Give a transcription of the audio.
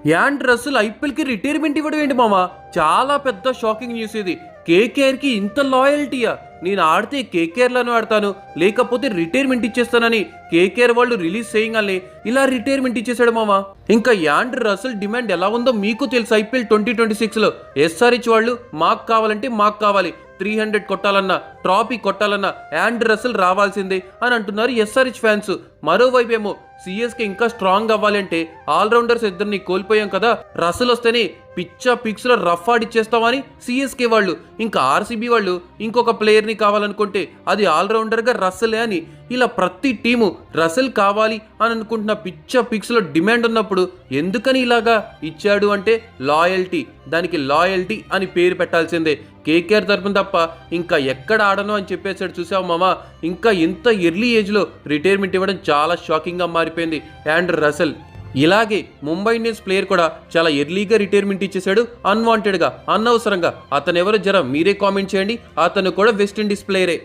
And Russell ఐపీఎల్కి retirement ఇవ్వడం ఏంటి మామ? చాలా పెద్ద షాకింగ్ న్యూస్ ఇది. కేకేఆర్కి ఇంత లాయల్టీయా? నేను ఆడితే కేకేఆర్లను ఆడతాను, లేకపోతే రిటైర్మెంట్ ఇచ్చేస్తానని కేకేఆర్ వాళ్ళు రిలీజ్ చేయగానే ఇలా రిటైర్మెంట్ ఇచ్చేసాడు మామ. ఇంకా యాండ్ రసల్ డిమాండ్ ఎలా ఉందో మీకు తెలుసు. ఐపీఎల్ 2026లో ఎస్ఆర్హెచ్ వాళ్ళు మాకు కావాలంటే మాకు కావాలి, 300 కొట్టాలన్నా, ట్రాఫీ కొట్టాలన్నా యాండ్ రసల్ రావాల్సిందే అని అంటున్నారు ఎస్ఆర్హెచ్ ఫ్యాన్స్. మరోవైపు ఏమో సిఎస్కే ఇంకా స్ట్రాంగ్ అవ్వాలంటే ఆల్రౌండర్స్ ఇద్దరిని కోల్పోయాం కదా, రసల్ వస్తేనే పిక్స్ లో రఫ్ ఆడిచ్చేస్తామని సిఎస్కే వాళ్ళు, ఇంకా ఆర్సీబీ వాళ్ళు ఇంకొక ప్లేయర్ని కావాలనుకుంటే అది ఆల్రౌండర్గా రసలే అని, ఇలా ప్రతి టీము రసల్ కావాలి అని అనుకుంటున్న పిక్స్ లో డిమాండ్ ఉన్నప్పుడు ఎందుకని ఇలాగా ఇచ్చాడు అంటే లాయల్టీ, దానికి లాయల్టీ అని పేరు పెట్టాల్సిందే. కేకేఆర్ తరపున తప్ప ఇంకా ఎక్కడ ఆడను అని చెప్పేసాడు. చూసావు మామ, ఇంకా ఇంత ఎర్లీ ఏజ్లో రిటైర్మెంట్ ఇవ్వడం చాలా షాకింగ్గా మారిపోయింది యాండ్ రసల్. ఇలాగే ముంబై ఇండియన్స్ ప్లేయర్ కూడా చాలా ఎర్లీగా రిటైర్మెంట్ ఇచ్చేసాడు, అన్వాంటెడ్గా, అనవసరంగా. అతను ఎవరో జర మీరే కామెంట్ చేయండి. అతను కూడా వెస్టిండీస్ ప్లేయరే.